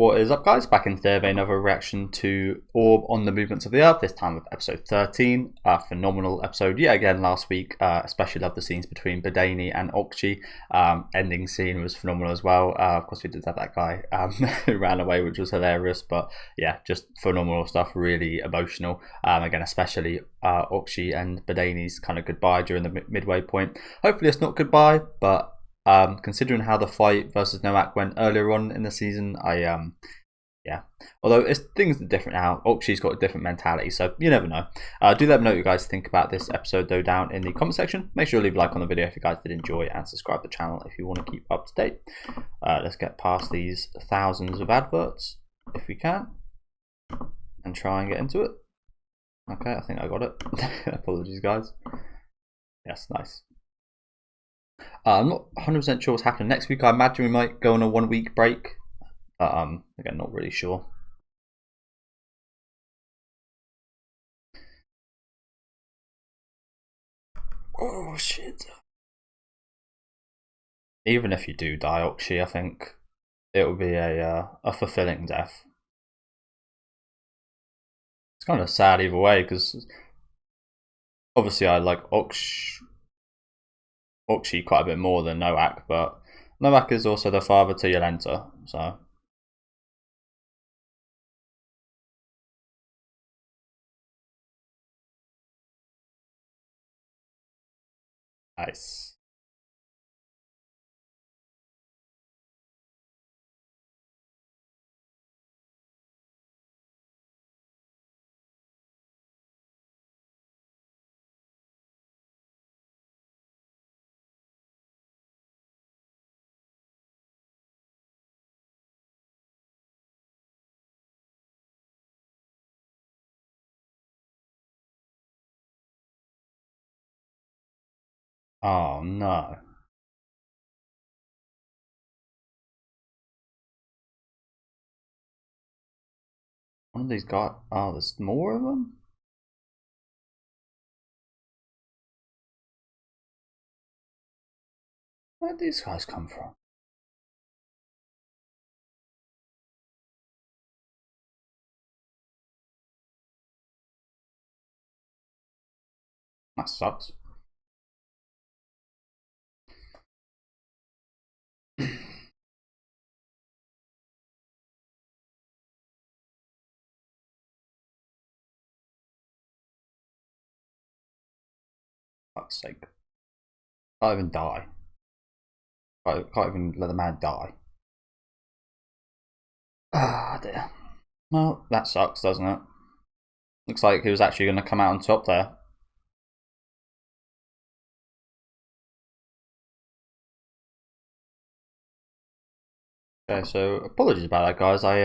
What is up, guys? Back in today with another reaction to Orb on the Movements of the Earth, this time with episode 13. Phenomenal episode yet again last week. Especially love the scenes between Badani and Okchi. Ending scene was phenomenal as well. Of course, we did have that guy who ran away, which was hilarious. But yeah, just phenomenal stuff, really emotional. Again, especially Okchi and Badani's kind of goodbye during the midway point. Hopefully it's not goodbye, but considering how the fight versus Noak went earlier on in the season, yeah. Although things are different now. Okshi's got a different mentality, so you never know. Do let me know what you guys think about this episode though down in the comment section. Make sure to leave a like on the video if you guys did enjoy, and subscribe to the channel if you want to keep up to date. Let's get past these thousands of adverts if we can, and try and get into it. Okay, I think I got it. Apologies, guys. Yes, nice. I'm not 100% sure what's happening next week. I imagine we might go on a 1 week break. Again, not really sure. Oh shit! Even if you do die, Okshi, I think it will be a fulfilling death. It's kind of sad either way because obviously I like Okshi quite a bit more than Noak, but Noak is also the father to Yolenta, so. Nice. Oh no. One of these guys. Oh, there's more of them? Where did these guys come from? That sucks. Fuck's sake. Can't even die. Can't even let the man die. Ah, dear. Well, that sucks, doesn't it? Looks like he was actually going to come out on top there. Okay, so apologies about that, guys. I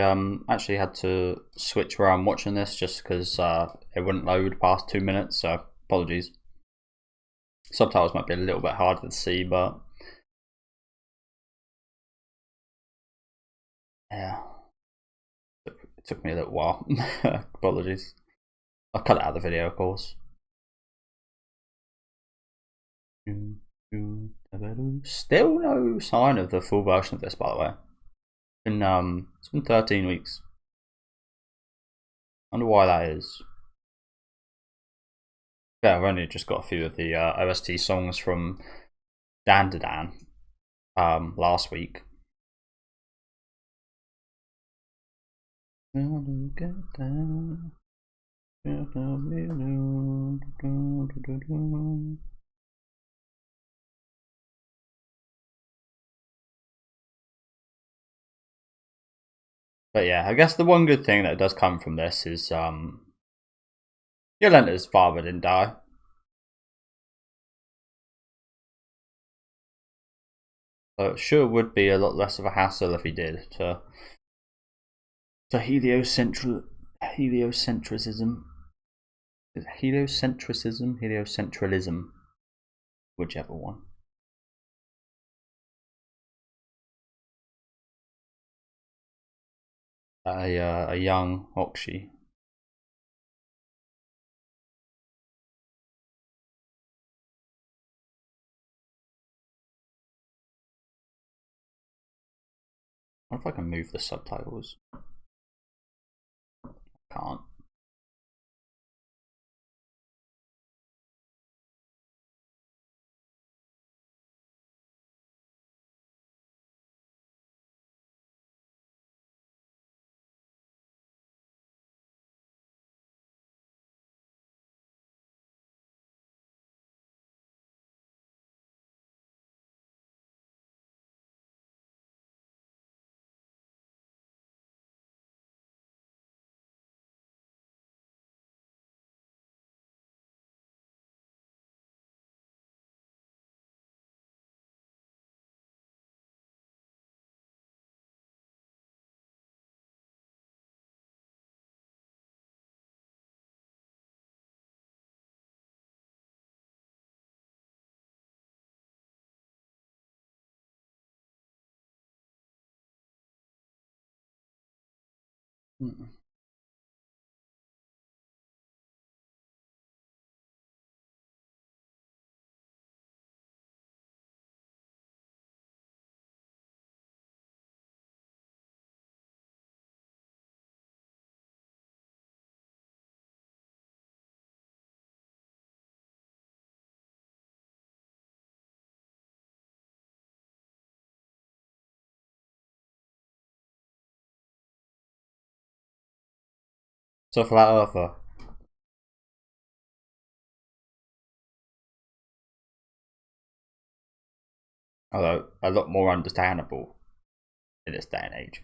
actually had to switch where I'm watching this just because it wouldn't load past 2 minutes, so apologies. Subtitles might be a little bit harder to see, but yeah, it took me a little while. Apologies. I'll cut it out of the video, of course. Still no sign of the full version of this, by the way. It's been 13 weeks. I wonder why that is. Yeah, I've only just got a few of the OST songs from Dan to Dan last week. But yeah, I guess the one good thing that does come from this is Yolenta's father didn't die. So it sure would be a lot less of a hassle if he did to heliocentrism. Heliocentralism, whichever one. A young Okshi. I wonder if I can move the subtitles. Can't. So flat earther. Although a lot more understandable in this day and age.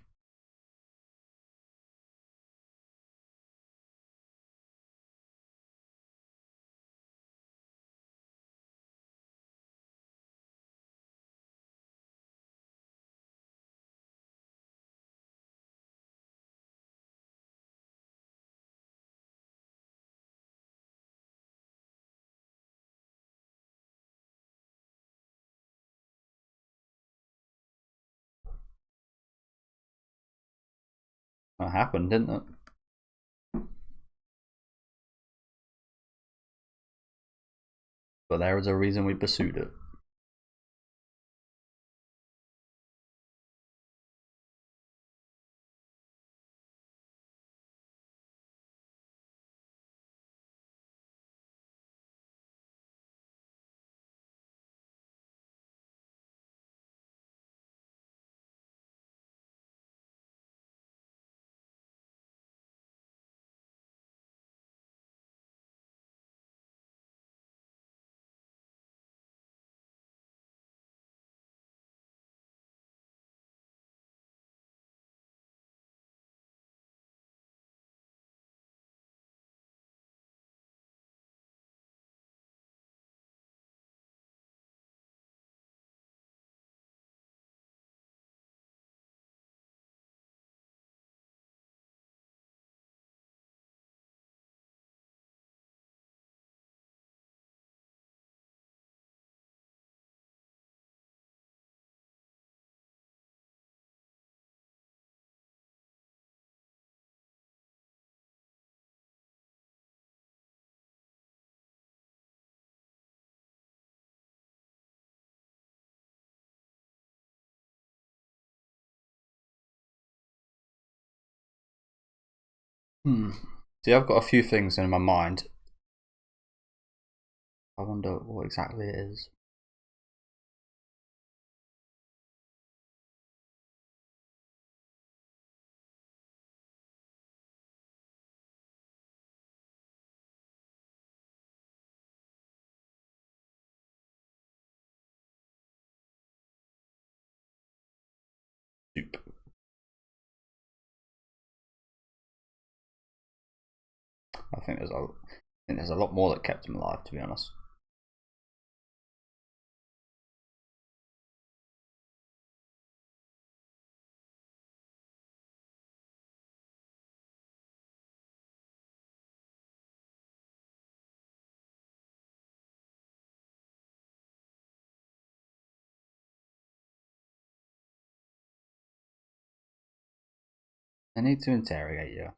That happened, didn't it? But there was a reason we pursued it. See, I've got a few things in my mind. I wonder what exactly it is. Soup. I think there's a lot more that kept him alive, to be honest. I need to interrogate you,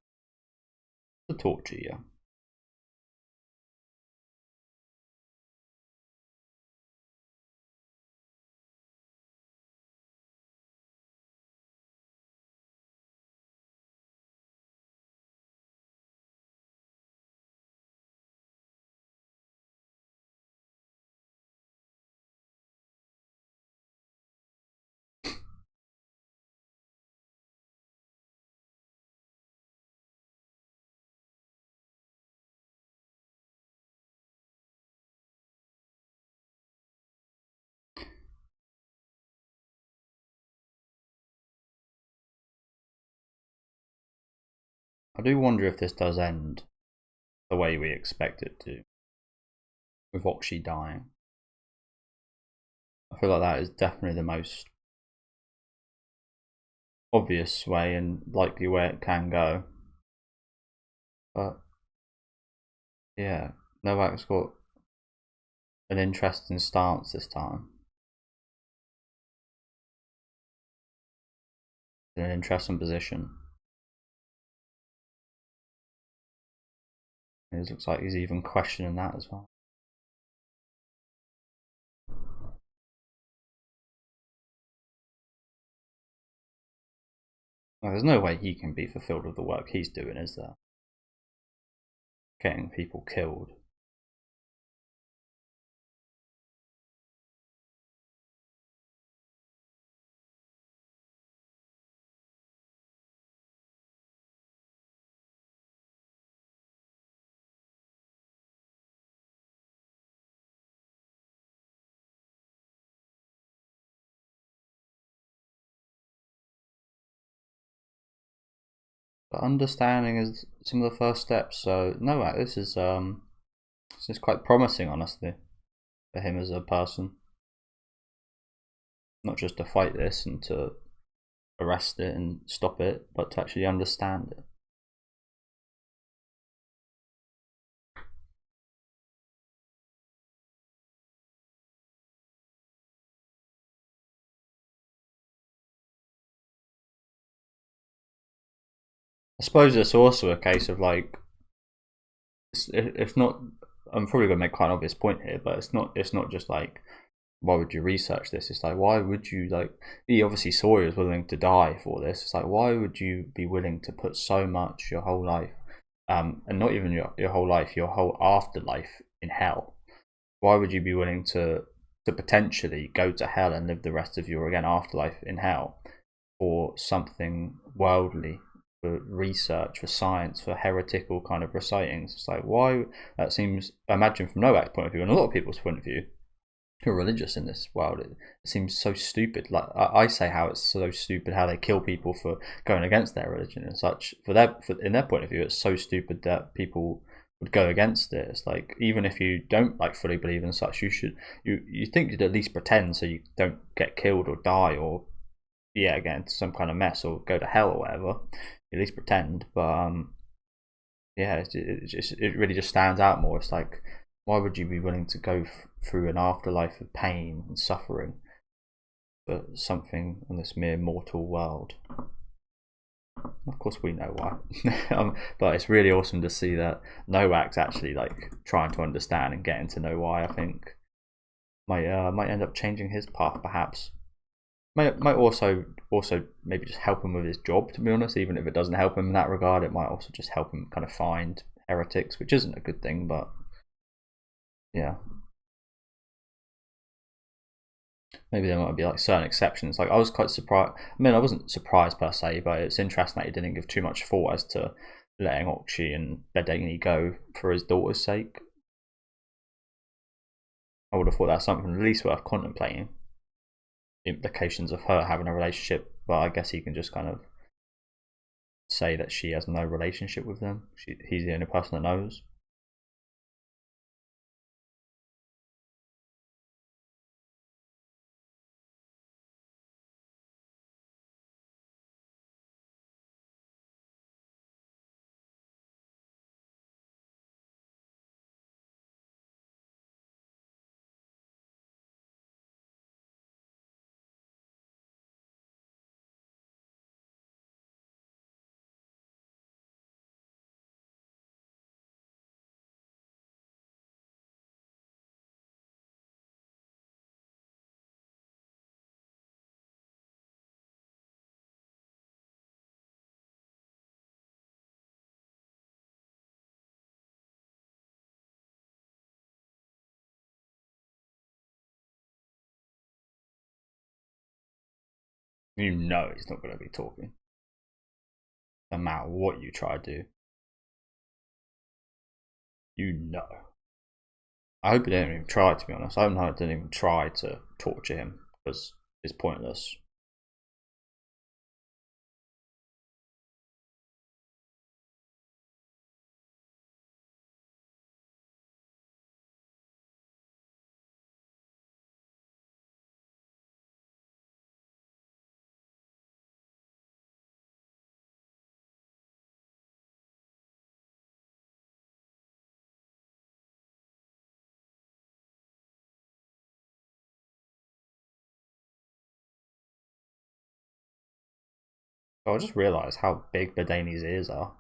to torture you. I do wonder if this does end the way we expect it to, with Okshi dying. I feel like that is definitely the most obvious way and likely way it can go. But yeah, Novak's got an interesting stance this time. In an interesting position. It looks like he's even questioning that as well. Well, there's no way he can be fulfilled with the work he's doing, is there? Getting people killed. But understanding is some of the first steps. So no, this is quite promising, honestly, for him as a person. Not just to fight this and to arrest it and stop it, but to actually understand it. I suppose it's also a case of like, it's not. I'm probably going to make quite an obvious point here, but it's not just like, why would you research this? It's like, why would you, like, he obviously saw he was willing to die for this. It's like, why would you be willing to put so much, your whole life, and not even your whole life, your whole afterlife in hell? Why would you be willing to potentially go to hell and live the rest of your, again, afterlife in hell for something worldly, for research, for science, for heretical kind of recitings? It's like, why? That seems, imagine from Novak's point of view and a lot of people's point of view who are religious in this world, it seems so stupid. Like I say, how it's so stupid how they kill people for going against their religion and such. In their point of view, it's so stupid that people would go against it. It's like, even if you don't like fully believe in such, you think you'd at least pretend so you don't get killed or die or get into some kind of mess or go to hell or whatever. At least pretend. But it really just stands out more. It's like, why would you be willing to go through an afterlife of pain and suffering for something on this mere mortal world? Of course we know why. But it's really awesome to see that Novak's actually like trying to understand and getting to know why. I think might end up changing his path, perhaps. Might also maybe just help him with his job, to be honest. Even if it doesn't help him in that regard, it might also just help him kind of find heretics, which isn't a good thing, but yeah. Maybe there might be like certain exceptions. Like, I was quite surprised. I mean, I wasn't surprised per se, but it's interesting that he didn't give too much thought as to letting Okshi and Bedeni go for his daughter's sake. I would have thought that's something at least worth contemplating. The implications of her having a relationship, but I guess he can just kind of say that she has no relationship with them. He's the only person that knows. You know he's not going to be talking, no matter what you try to do. You know. I hope he didn't even try, to be honest. I hope he didn't even try to torture him, because it's pointless. I just realised how big Badani's ears are.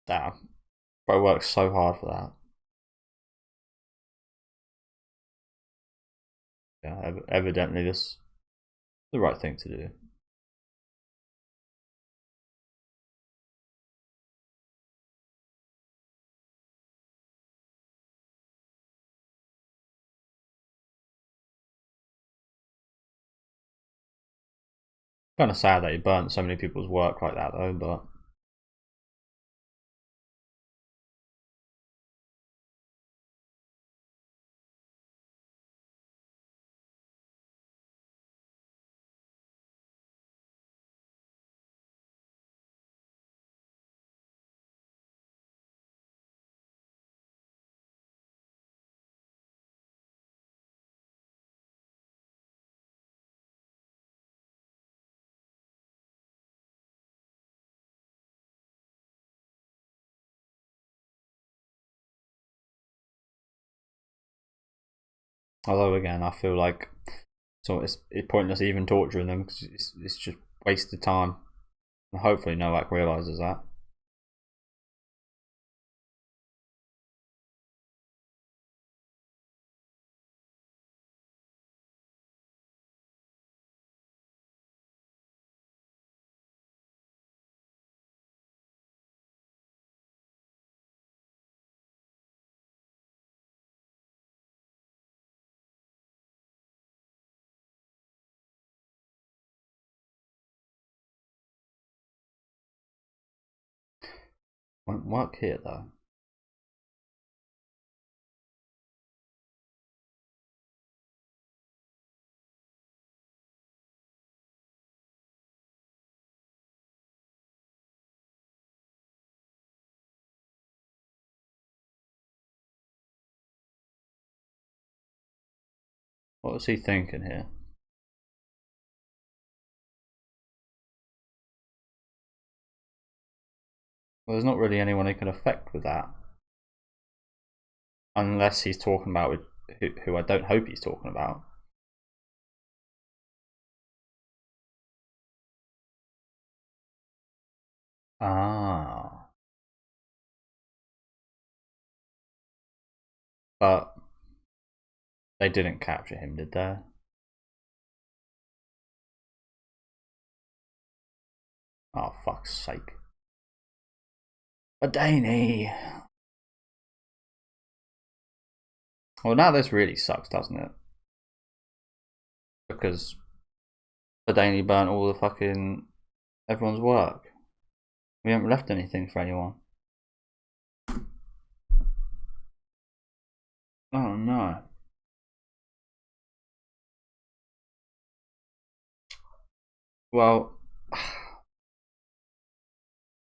Damn. Bro works so hard for that. Yeah, evidently this is the right thing to do. Kind of sad that he burnt so many people's work like that though, but although again I feel like it's pointless even torturing them because it's just wasted time. And hopefully Novak realises that. Won't work here though. What was he thinking here? Well, there's not really anyone he can affect with that. Unless he's talking about with who I don't hope he's talking about. Ah. But they didn't capture him, did they? Oh, fuck's sake. Badani! Well, now this really sucks, doesn't it? Because Badani burnt all the fucking everyone's work. We haven't left anything for anyone. Oh no. Well,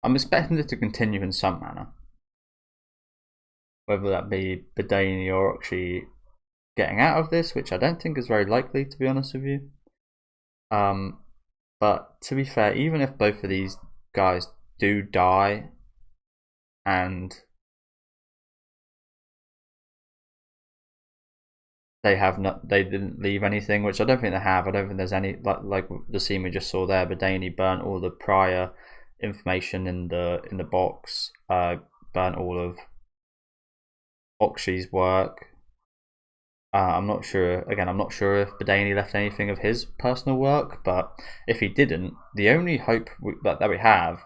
I'm expecting this to continue in some manner. Whether that be Badani or actually getting out of this, which I don't think is very likely, to be honest with you. But to be fair, even if both of these guys do die and they didn't leave anything, which I don't think they have. I don't think there's any like the scene we just saw there. Badani burnt all the prior information in the box. Burnt all of Okshi's work. I'm not sure. Again, I'm not sure if Badani left anything of his personal work, but if he didn't, the only hope that we have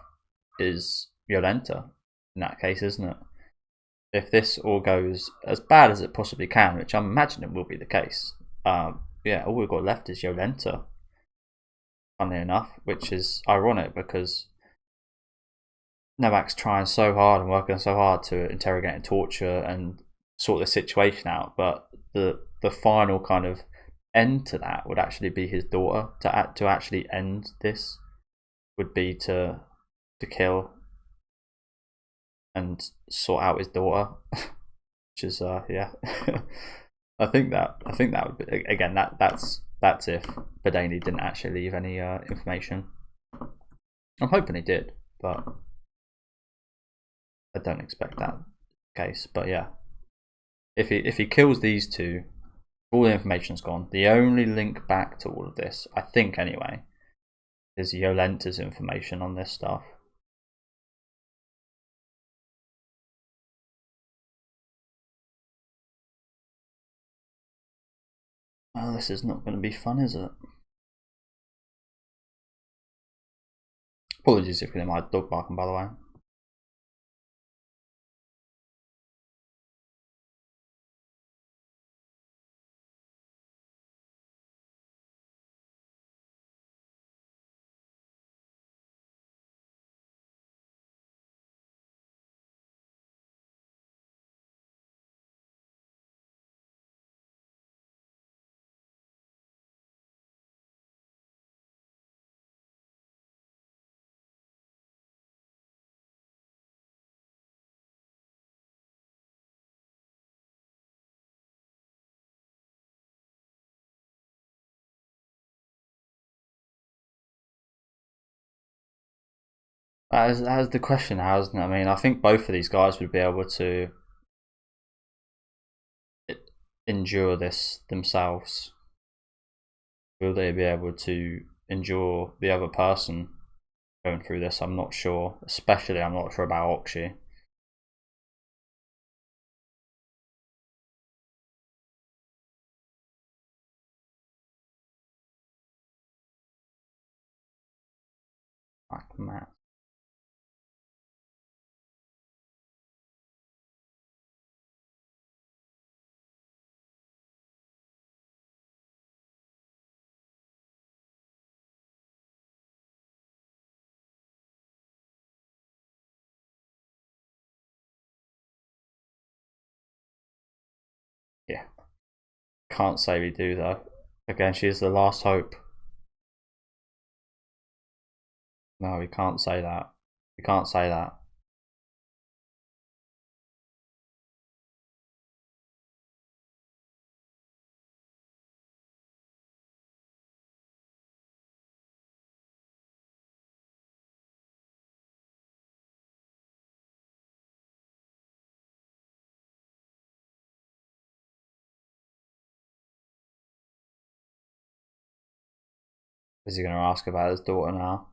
is Yolenta. In that case, isn't it? If this all goes as bad as it possibly can, which I'm imagining will be the case, yeah, all we've got left is Yolenta. Funnily enough, which is ironic because Novak's trying so hard and working so hard to interrogate and torture and sort the situation out, but the final kind of end to that would actually be his daughter. To actually end this would be to kill and sort out his daughter, which is yeah. I think that would be, again, that's if Badani didn't actually leave any information. I'm hoping he did, but I don't expect that case. But yeah, if he kills these two, all the information's gone. The only link back to all of this, I think anyway, is Yolenta's information on this stuff. Well, this is not going to be fun, is it? Apologies if you hear my dog barking, by the way. That is the question, hasn't it? I mean, I think both of these guys would be able to endure this themselves. Will they be able to endure the other person going through this? I'm not sure. Especially, I'm not sure about Okshi. Like Matt. Yeah, can't say we do though. Again, she's the last hope. No, we can't say that. We can't say that. Is he going to ask about his daughter now?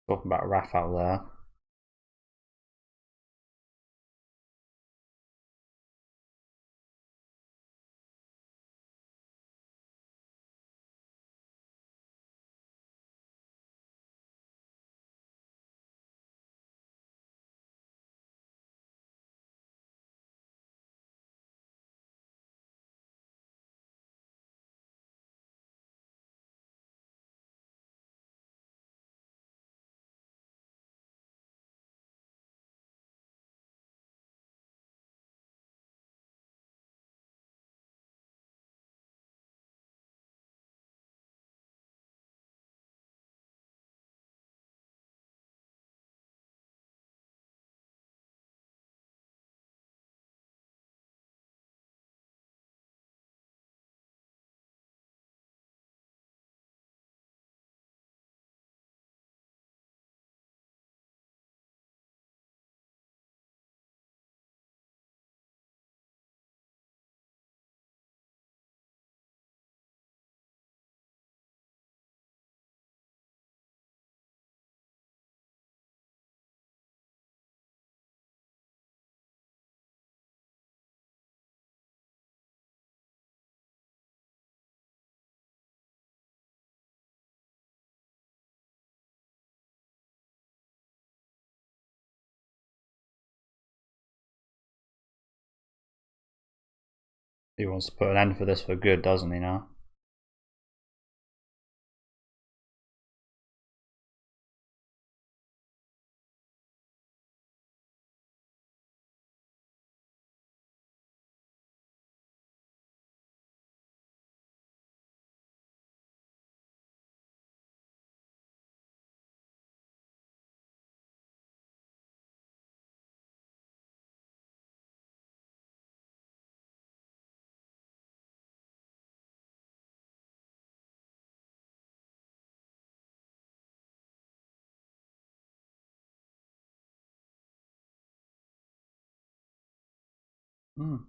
Talking about Raphael there. He wants to put an end for this for good, doesn't he now? Mm.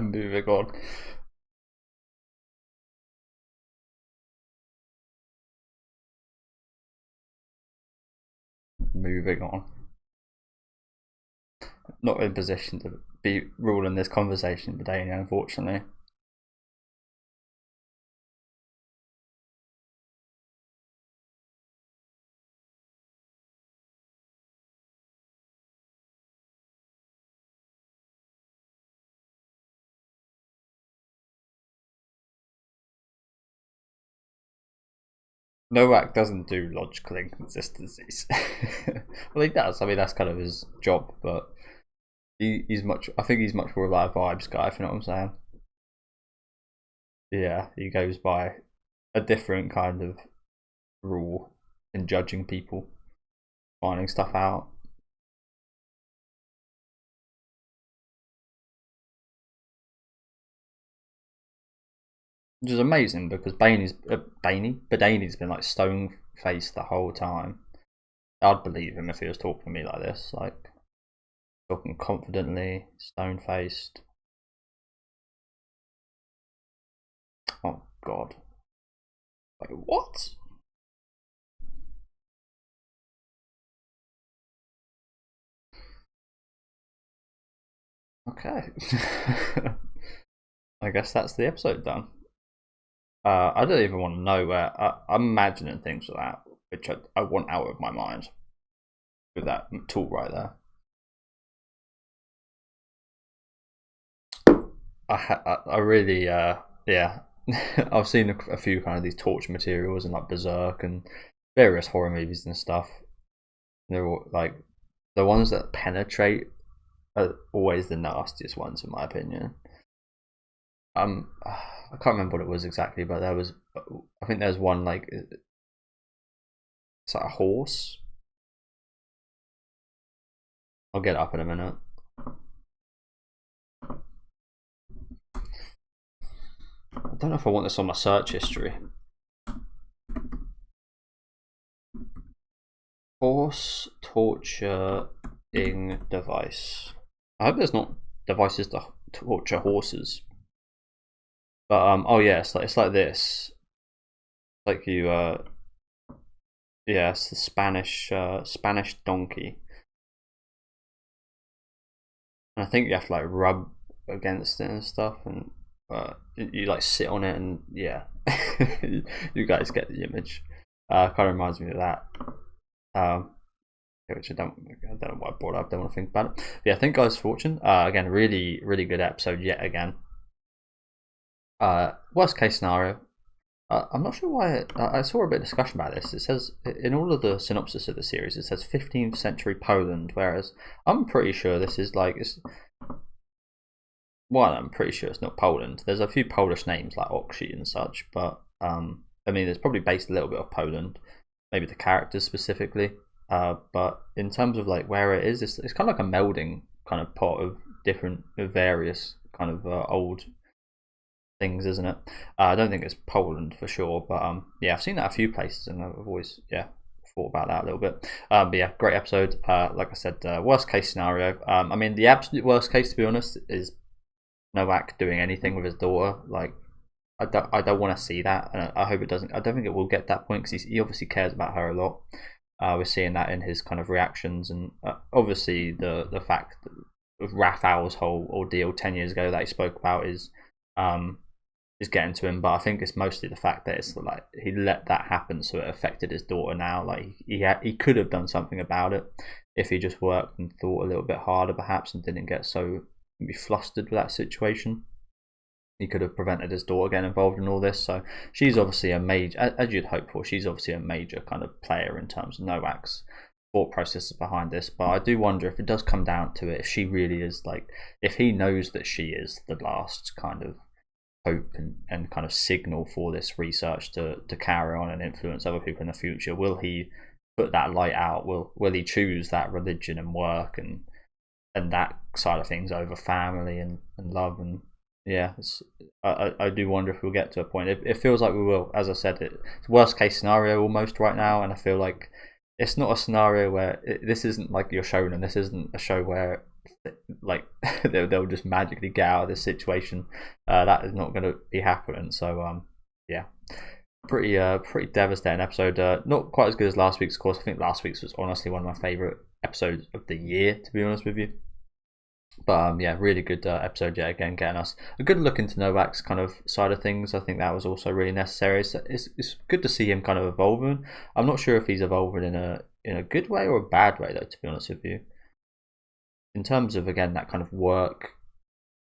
Moving on. Moving on. Not in position to be ruling this conversation today, unfortunately. Novak doesn't do logical inconsistencies. Well, he does. I mean, that's kind of his job, but he's much. I think he's much more like a vibes guy. If you know what I'm saying. Yeah, he goes by a different kind of rule in judging people, finding stuff out. Which is amazing because Badaney's been like stone faced the whole time. I'd believe him if he was talking to me like this, like talking confidently, stone faced. Oh God! Like what? Okay. I guess that's the episode done. I don't even want to know where I'm imagining things like that, which I want out of my mind with that tool right there. I really yeah. I've seen a few kind of these torture materials and like Berserk and various horror movies and stuff. They're all, like the ones that penetrate are always the nastiest ones in my opinion. I can't remember what it was exactly, but I think there's one like it's like a horse. I'll get it up in a minute. I don't know if I want this on my search history. Horse torturing device. I hope there's not devices to torture horses. But oh yeah, it's like this. Like you yeah, it's the Spanish donkey. And I think you have to like rub against it and stuff, and you like sit on it, and yeah, you guys get the image. Kind of reminds me of that. Um, which I don't know why I brought up. Don't want to think about it. But yeah, thank guys for watching. Again, really good episode yet again. Worst case scenario. I'm not sure why. I saw a bit of discussion about this. It says in all of the synopsis of the series, it says 15th century Poland, whereas I'm pretty sure this is like it's. Well, I'm pretty sure it's not Poland. There's a few Polish names like Okshi and such, but I mean, it's probably based a little bit of Poland, maybe the characters specifically. But in terms of like where it is, it's kind of like a melding kind of pot of different, various kind of old things, isn't it? I don't think it's Poland for sure, but yeah, I've seen that a few places, and I've always thought about that a little bit. But yeah, great episode. Like I said, worst case scenario. I mean, the absolute worst case, to be honest, is Novak doing anything with his daughter. Like, I don't want to see that, and I hope it doesn't. I don't think it will get that point because he obviously cares about her a lot. We're seeing that in his kind of reactions, and obviously the fact that Raphael's whole ordeal 10 years ago that he spoke about is getting to him. But I think it's mostly the fact that it's like he let that happen, so it affected his daughter now. Like he could have done something about it if he just worked and thought a little bit harder, perhaps, and didn't get so flustered with that situation. He could have prevented his daughter getting involved in all this. So she's obviously a major, as you'd hope for, she's obviously a major kind of player in terms of Novak's thought processes behind this. But I do wonder if it does come down to it, if she really is like, if he knows that she is the last kind of hope and kind of signal for this research to carry on and influence other people in the future, will he put that light out? Will he choose that religion and work and that side of things over family and love? And yeah, I do wonder if we'll get to a point. It feels like we will. As I said, it's worst case scenario almost right now, and I feel like it's not a scenario where this isn't like you're shown, and this isn't a show where like they'll just magically get out of this situation. That is not going to be happening. So yeah, pretty devastating episode. Not quite as good as last week's, of course. I think last week's was honestly one of my favorite episodes of the year, to be honest with you. But yeah, really good episode yet again, getting us a good look into Novak's kind of side of things. I think that was also really necessary. It's good to see him kind of evolving. I'm not sure if he's evolving in a good way or a bad way, though, to be honest with you. In terms of, again, that kind of work,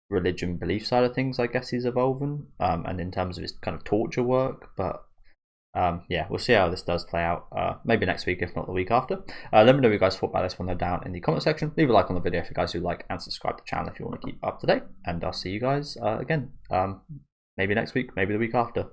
religion, belief side of things, I guess he's evolving. And in terms of his kind of torture work, but yeah, we'll see how this does play out. Maybe next week, if not the week after. Let me know what you guys thought about this one though down in the comment section. Leave a like on the video if you guys do like, and subscribe to the channel if you want to keep up to date. And I'll see you guys again, maybe next week, maybe the week after.